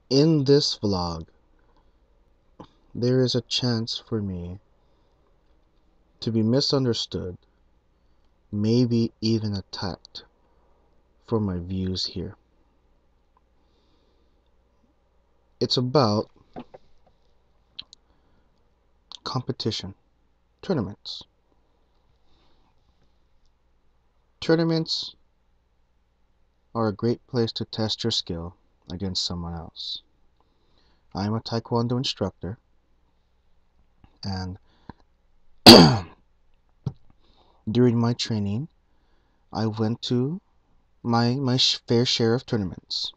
In this vlog, there is a chance for me to be misunderstood, maybe even attacked for my views here. It's about competition, tournaments. Tournaments are a great place to test your skill against someone else. I'm a Taekwondo instructor, and during my training, I went to my fair share of tournaments.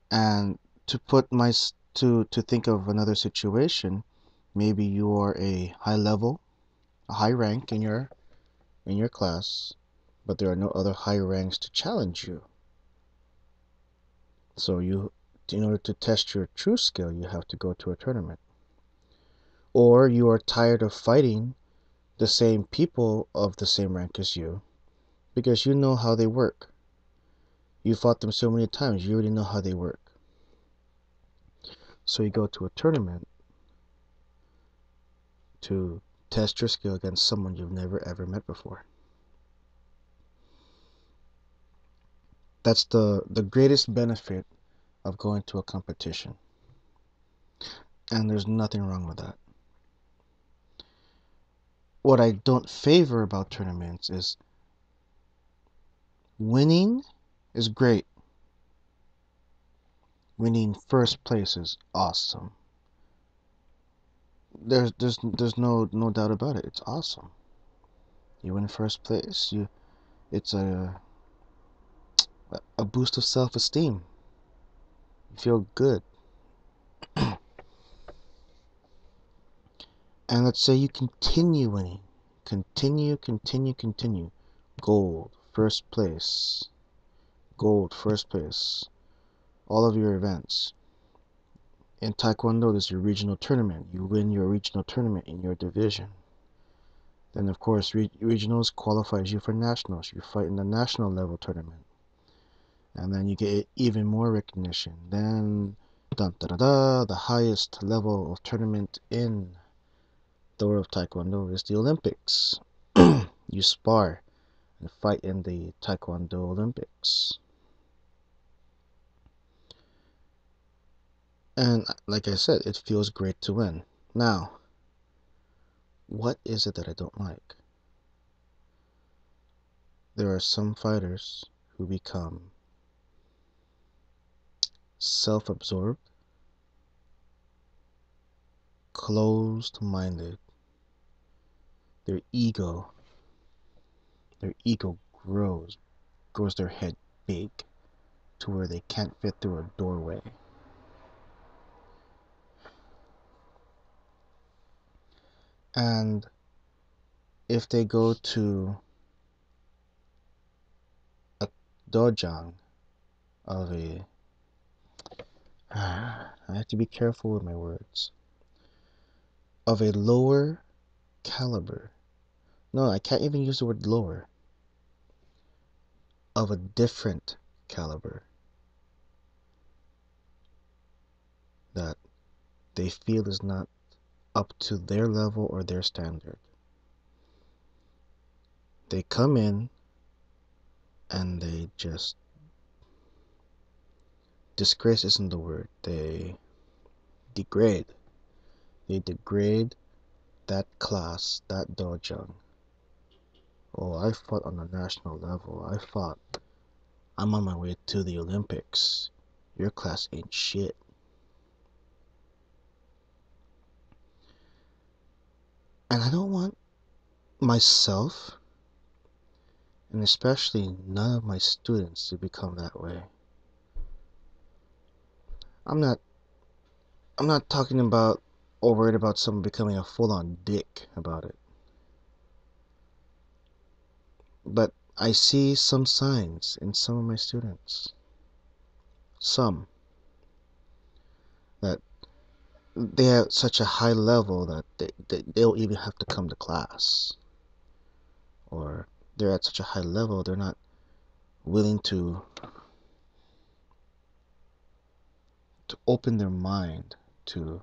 And to put my to think of another situation, maybe you are a high rank in your class, but there are no other high ranks to challenge you. So in order to test your true skill, you have to go to a tournament. Or you are tired of fighting the same people of the same rank as you because you know how they work. You fought them so many times, you already know how they work. So you go to a tournament to test your skill against someone you've never ever met before. That's the greatest benefit of going to a competition. And there's nothing wrong with that. What I don't favor about tournaments is winning is great. Winning first place is awesome. There's no doubt about it. It's awesome. You win first place, it's a boost of self-esteem. You feel good. And let's say you continue winning. Continue. Gold, first place. Gold, first place. All of your events. In Taekwondo, there's your regional tournament. You win your regional tournament in your division. Then, of course, regionals qualifies you for nationals. You fight in the national level tournament. And then you get even more recognition. Then, the highest level of tournament in the world of Taekwondo is the Olympics. You spar and fight in the Taekwondo Olympics. And like I said, it feels great to win. Now, what is it that I don't like? There are some fighters who become self-absorbed, closed-minded. Their ego grows their head big to where they can't fit through a doorway. And if they go to a dojang of a I have to be careful with my words, of a lower caliber. No, I can't even use the word lower. Of a different caliber that they feel is not up to their level or their standard. They come in and they just, disgrace isn't the word, they degrade. They degrade that class, that dojang. Oh, I fought on the national level. I'm on my way to the Olympics. Your class ain't shit. And I don't want myself, and especially none of my students, to become that way. I'm not talking about or worried about someone becoming a full-on dick about it. But I see some signs in some of my students. Some. That they have such a high level that they don't even have to come to class. Or they're at such a high level they're not willing to to open their mind to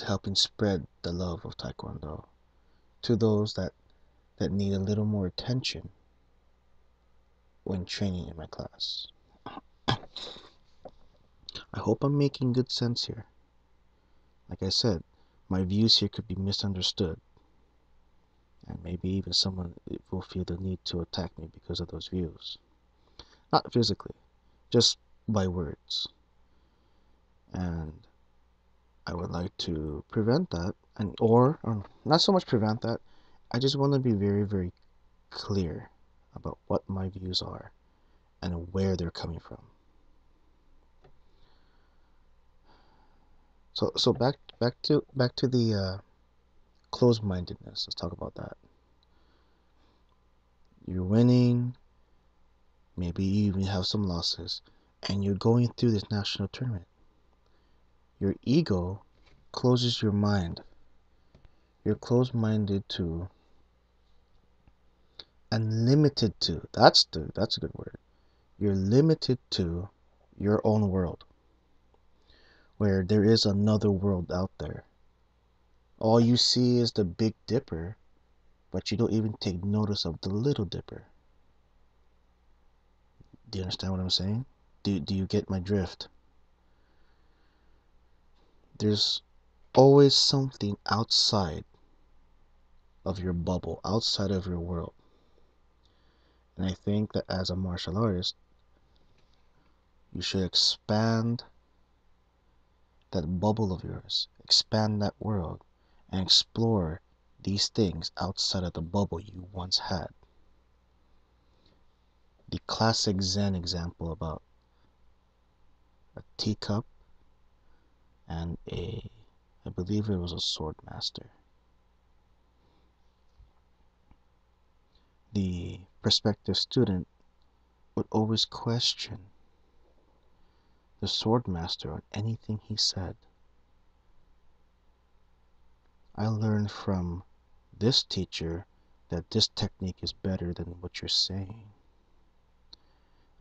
helping spread the love of Taekwondo to those that need a little more attention when training in my class. I hope I'm making good sense here. Like I said, my views here could be misunderstood, and maybe even someone will feel the need to attack me because of those views. Not physically, just by words. And I would like to prevent that, or not so much prevent that. I just want to be very, very clear about what my views are and where they're coming from. So back to the closed-mindedness. Let's talk about that. You're winning, maybe you even have some losses, and you're going through this national tournament. Your ego closes your mind. You're closed-minded to and limited to. That's a good word. You're limited to your own world, where there is another world out there. All you see is the Big Dipper, but you don't even take notice of the Little Dipper. Do you understand what I'm saying? Do you get my drift? There's always something outside of your bubble, outside of your world. And I think that as a martial artist, you should expand that bubble of yours, expand that world, and explore these things outside of the bubble you once had. The classic Zen example about a teacup and I believe it was a sword master. The prospective student would always question the sword master on anything he said. I learned from this teacher that this technique is better than what you're saying.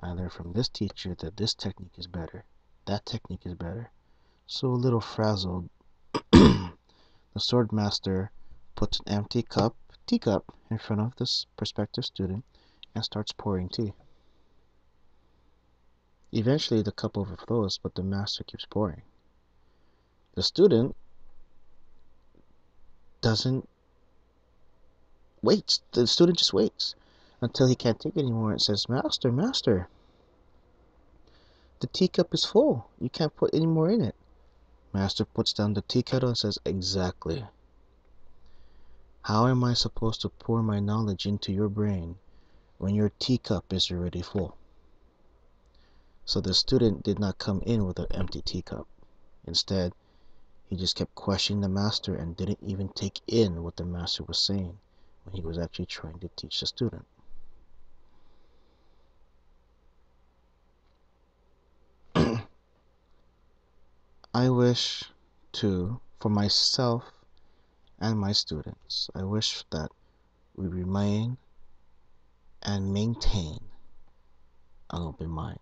I learned from this teacher that this technique is better. That technique is better. So a little frazzled, the sword master puts an empty teacup in front of this prospective student and starts pouring tea. Eventually the cup overflows, but the master keeps pouring. The student doesn't wait. The student just waits until he can't take it anymore and says, Master, master, the teacup is full. You can't put any more in it. Master puts down the tea kettle and says, exactly. How am I supposed to pour my knowledge into your brain when your teacup is already full? So the student did not come in with an empty teacup. Instead, he just kept questioning the master and didn't even take in what the master was saying when he was actually trying to teach the student. I wish for myself and my students, I wish that we remain and maintain an open mind.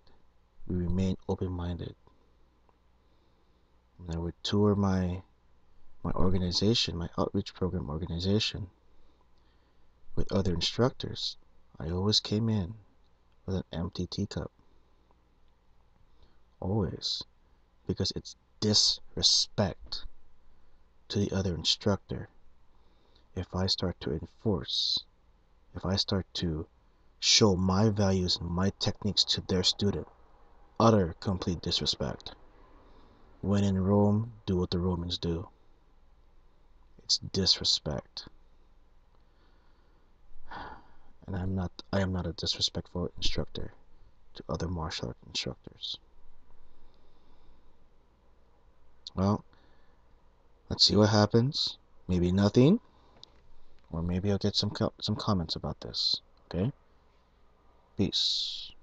We remain open-minded. And I would tour my organization, my outreach program organization, with other instructors. I always came in with an empty teacup. Always. Because it's disrespect to the other instructor if I start to enforce, if I start to show my values and my techniques to their student. Utter complete disrespect. When in Rome, do what the Romans do. It's disrespect. And I am not a disrespectful instructor to other martial art instructors. Well, let's see what happens. Maybe nothing, or maybe I'll get some comments about this. Okay? Peace.